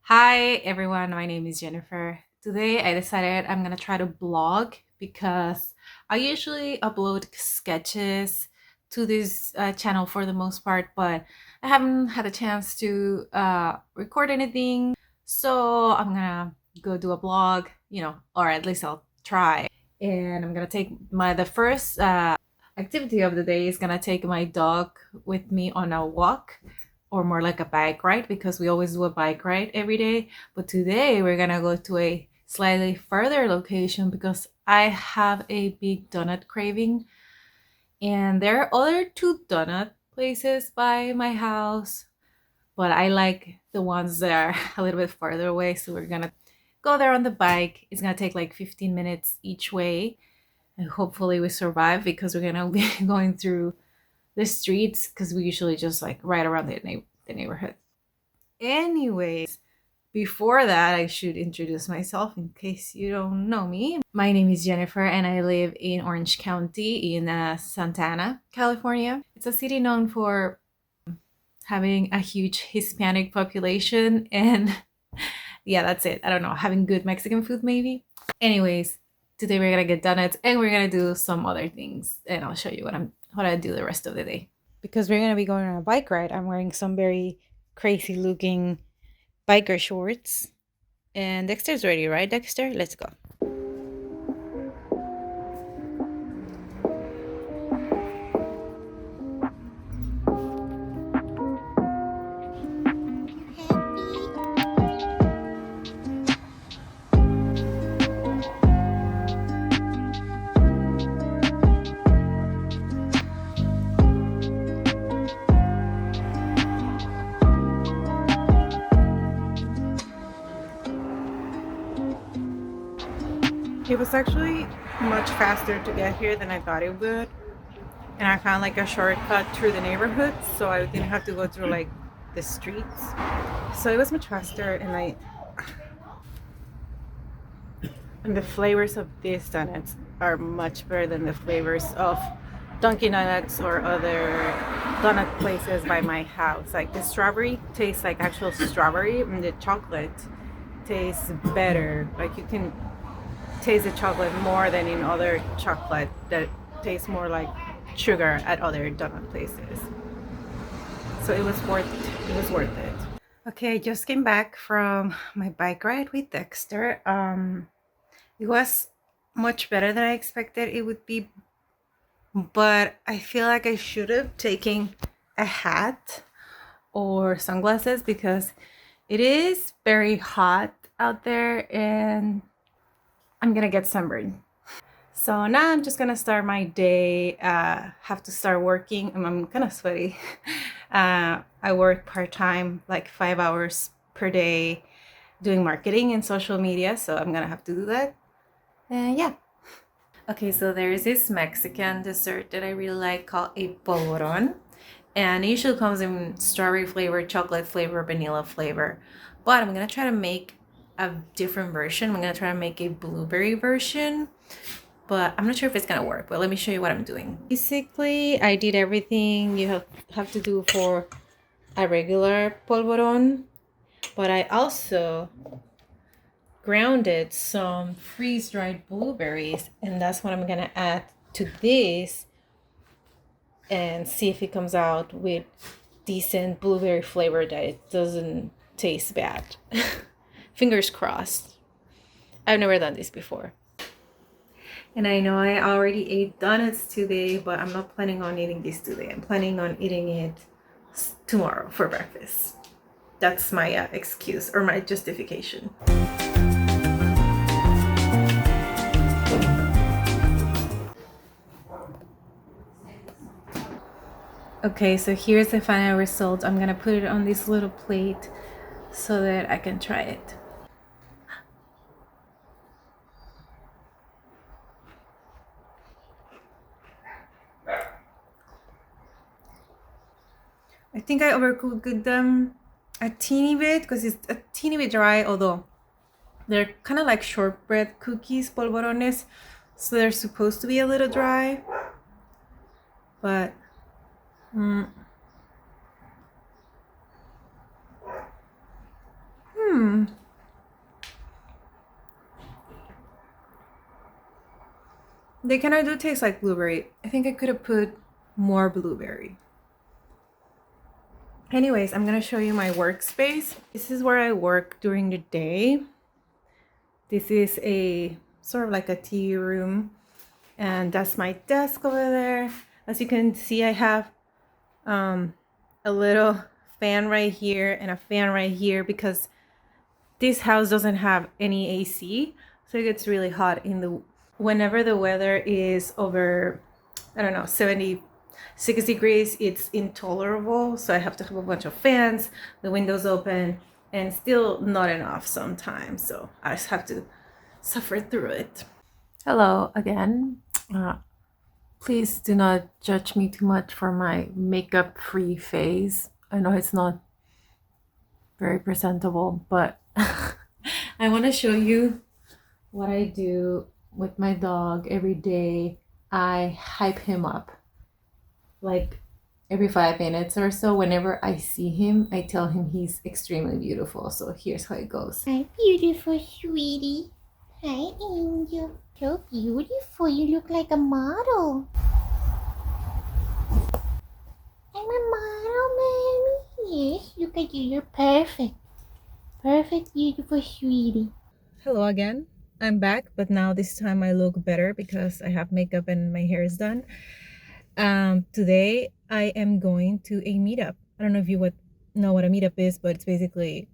Hi everyone, my name is Jennifer. Today I decided I'm gonna try to blog because I usually upload sketches to this channel for the most part, but I haven't had a chance to record anything. So I'm gonna go do a blog, or at least I'll try. And I'm gonna take the first activity of the day is gonna take my dog with me on a walk or more like a bike ride because we always do a bike ride every day. But today we're gonna go to a slightly further location because I have a big donut craving. And there are other two donut places by my house, but I like the ones that are a little bit farther away. So we're gonna go there on the bike. It's gonna take like 15 minutes each way. And hopefully we survive because we're gonna be going through the streets because we usually just like ride around the neighborhood. Anyways, before that, I should introduce myself in case you don't know me. My name is Jennifer, and I live in Orange County in Santana, California. It's a city known for having a huge Hispanic population, and yeah, that's it. I don't know, having good Mexican food, maybe. Anyways, today we're gonna get donuts, and we're gonna do some other things, and I'll show you what I do the rest of the day. Because we're gonna be going on a bike ride, I'm wearing some very crazy looking biker shorts. And Dexter's ready, right, Dexter? Let's go. It was actually much faster to get here than I thought it would. And I found like a shortcut through the neighborhood, so I didn't have to go through like the streets. So it was much faster, and the flavors of these donuts are much better than the flavors of Dunkin' Donuts or other donut places by my house. Like the strawberry tastes like actual strawberry, and the chocolate tastes better. Like you can taste the chocolate more than in other chocolate that tastes more like sugar at other donut places. So it was worth it. Okay, I just came back from my bike ride with Dexter. It was much better than I expected it would be, but I feel like I should have taken a hat or sunglasses because it is very hot out there and I'm gonna get sunburned. So now I'm just gonna start my day. Have to start working. I'm kind of sweaty. I work part time, like 5 hours per day, doing marketing and social media. So I'm gonna have to do that. And yeah. Okay, so there's this Mexican dessert that I really like called a polvoron. And it usually comes in strawberry flavor, chocolate flavor, vanilla flavor. But I'm gonna try to make a different version. I'm gonna try to make a blueberry version, but I'm not sure if it's gonna work. But let me show you what I'm doing. Basically, I did everything you have to do for a regular polvoron, but I also grounded some freeze-dried blueberries, and that's what I'm gonna add to this and see if it comes out with decent blueberry flavor that it doesn't taste bad. Fingers crossed. I've never done this before. And I know I already ate donuts today, but I'm not planning on eating this today. I'm planning on eating it tomorrow for breakfast. That's my excuse or my justification. Okay, so here's the final result. I'm gonna put it on this little plate so that I can try it. I think I overcooked them a teeny bit because it's a teeny bit dry, although they're kind of like shortbread cookies, polvorones, so they're supposed to be a little dry. But They kind of do taste like blueberry. I think I could have put more blueberry. Anyways, I'm gonna show you my workspace. This is where I work during the day. This is a sort of like a tea room, and that's my desk over there. As you can see, I have a little fan right here and a fan right here because this house doesn't have any AC, so it gets really hot in the whenever the weather is over, I don't know, 76 degrees, it's intolerable. So I have to have a bunch of fans, the windows open, and still not enough sometimes. So I just have to suffer through it. Hello again. Please do not judge me too much for my makeup free face. I know it's not very presentable, but I want to show you what I do with my dog every day. I hype him up like every 5 minutes or so. Whenever I see him, I tell him he's extremely beautiful. So here's how it goes. Hi, beautiful sweetie. Hi, Angel. So beautiful. You look like a model. I'm a model, mommy. Yes, look at you. You're perfect. Perfect, beautiful sweetie. Hello again. I'm back, but now this time I look better because I have makeup and my hair is done. Today I am going to a meetup. I don't know if you would know what a meetup is, but it's basically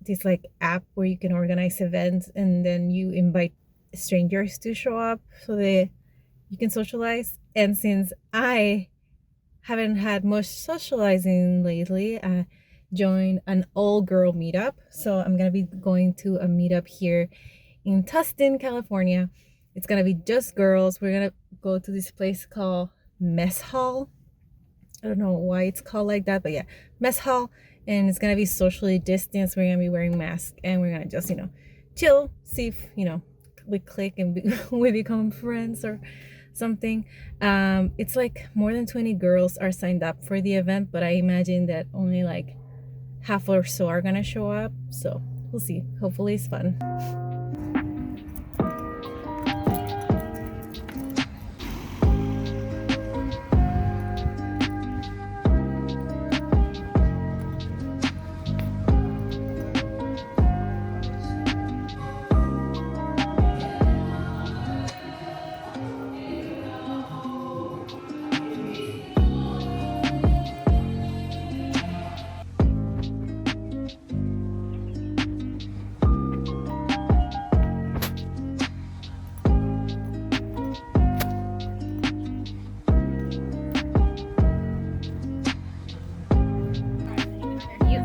this like app where you can organize events and then you invite strangers to show up so that you can socialize. And since I haven't had much socializing lately, I joined an all-girl meetup. So I'm gonna be going to a meetup here in Tustin, California. It's gonna be just girls. We're gonna go to this place called Mess Hall. I don't know why it's called like that, but yeah, Mess Hall. And it's gonna be socially distanced. We're gonna be wearing masks and we're gonna just, chill, see if, we click and we become friends or something. It's like more than 20 girls are signed up for the event, but I imagine that only like half or so are gonna show up. So we'll see. Hopefully it's fun.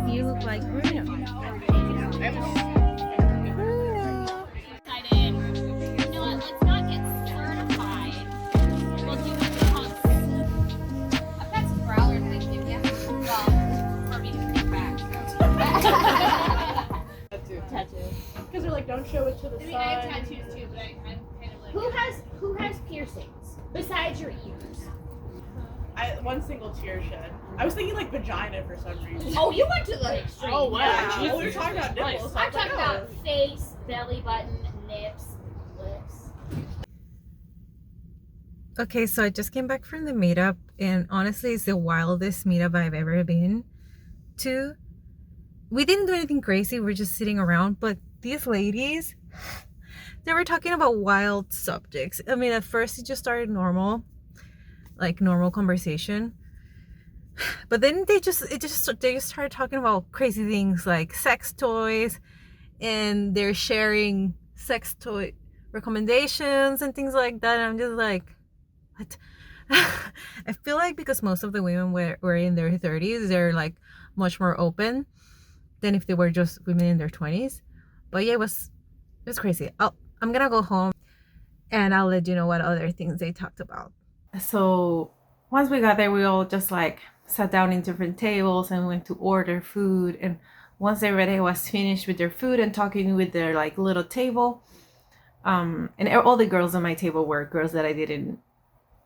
You look like Bruno. Because they're like, don't show it to the sun. I have tattoos too, but I'm kind of like. Who has piercings besides your ears? One single tear shed. I was thinking like vagina for some reason. Oh, you went to the extreme. Oh wow. Yeah. Well, we were talking about nipples. I'm talking about face, belly button, nips, lips. Okay, so I just came back from the meetup, and honestly, it's the wildest meetup I've ever been to. We didn't do anything crazy, we're just sitting around, but these ladies, they were talking about wild subjects. I mean, at first it just started normal, like normal conversation. But then they just started talking about crazy things like sex toys, and they're sharing sex toy recommendations and things like that. And I'm just like, what? I feel like because most of the women were in their 30s, they're like much more open than if they were just women in their 20s. But yeah, it was crazy. I'm gonna go home and I'll let you know what other things they talked about. So once we got there, we all just like sat down in different tables and went to order food. And once everybody was finished with their food and talking with their like little table, and all the girls on my table were girls that I didn't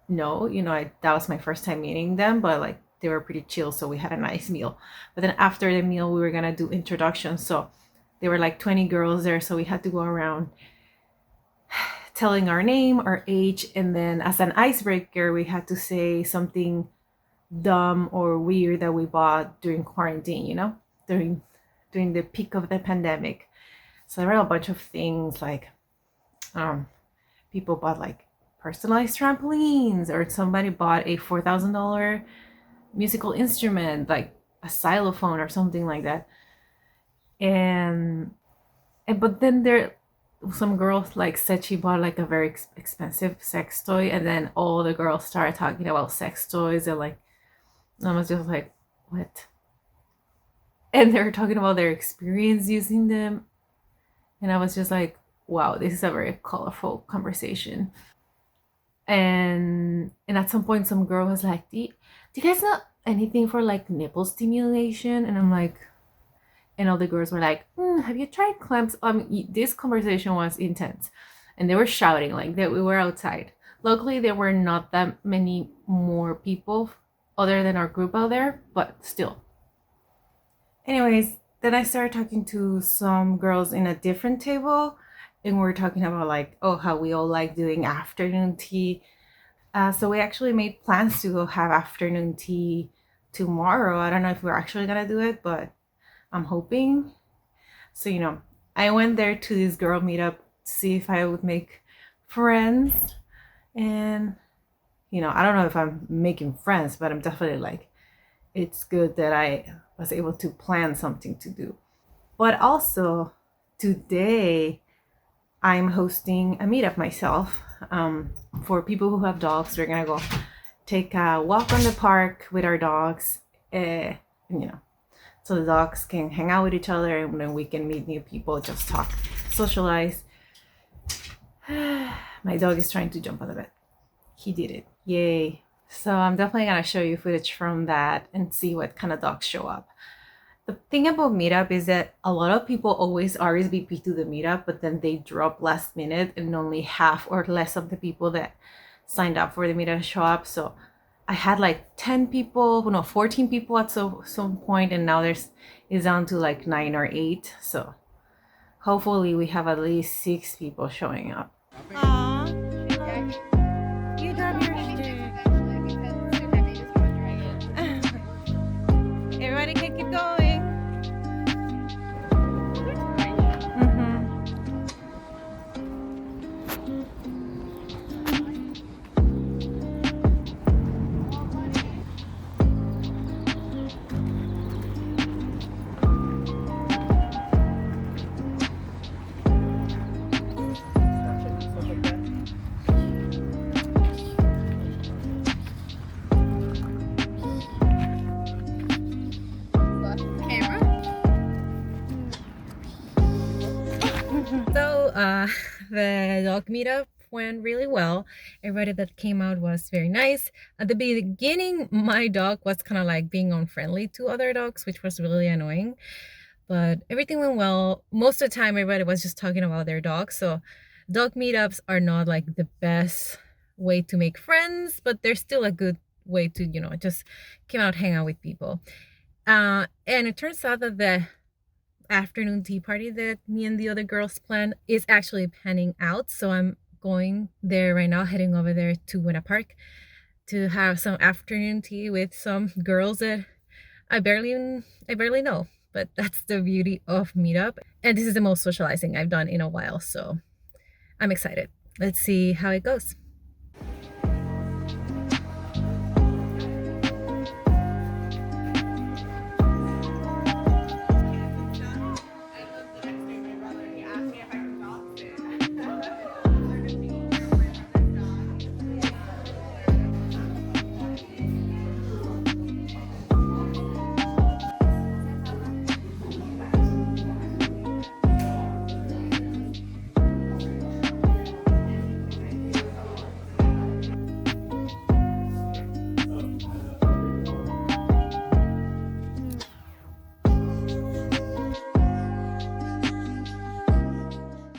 know. That was my first time meeting them, but like they were pretty chill, so we had a nice meal. But then after the meal, we were gonna do introductions. So there were like 20 girls there, so we had to go around telling our name, our age, and then as an icebreaker, we had to say something dumb or weird that we bought during quarantine, during the peak of the pandemic. So there were a bunch of things like um, people bought like personalized trampolines, or somebody bought a $4,000 musical instrument, like a xylophone or something like that. And but then there some girls like said she bought like a very expensive sex toy, and then all the girls started talking about sex toys, and like I was just like, what? And they were talking about their experience using them, and I was just like, wow, this is a very colorful conversation. And at some point some girl was like, do you guys know anything for like nipple stimulation? And I'm like, and all the girls were like, have you tried clamps? This conversation was intense, and they were shouting like that we were outside. Luckily there were not that many more people other than our group out there, but still. Anyways, then I started talking to some girls in a different table, and we are talking about like, oh, how we all like doing afternoon tea. So we actually made plans to go have afternoon tea tomorrow. I don't know if we're actually gonna do it, but I'm hoping. So, I went there to this girl meetup to see if I would make friends. And, I don't know if I'm making friends, but I'm definitely like, it's good that I was able to plan something to do. But also, today I'm hosting a meetup myself. For people who have dogs, we're gonna go take a walk on the park with our dogs. You know, so the dogs can hang out with each other, and then we can meet new people, just talk, socialize. My dog is trying to jump on the bed. He did it. Yay. So I'm definitely gonna show you footage from that and see what kind of dogs show up. The thing about Meetup is that a lot of people always RSVP to the Meetup, but then they drop last minute, and only half or less of the people that signed up for the Meetup show up. So I had like 10 people, no, 14 people at some point, and now it's down to like 9 or 8. So hopefully we have at least 6 people showing up. Aw, you got your shit. Everybody can keep going. Mhm. So the dog meetup went really well. Everybody that came out was very nice. At the beginning, my dog was kind of like being unfriendly to other dogs, which was really annoying. But everything went well. Most of the time, everybody was just talking about their dogs. So dog meetups are not like the best way to make friends, but they're still a good way to, just come out, hang out with people. And it turns out that the afternoon tea party that me and the other girls planned is actually panning out. So I'm going there right now, heading over there to Winter Park to have some afternoon tea with some girls that I barely know. But that's the beauty of Meetup. And this is the most socializing I've done in a while. So I'm excited. Let's see how it goes.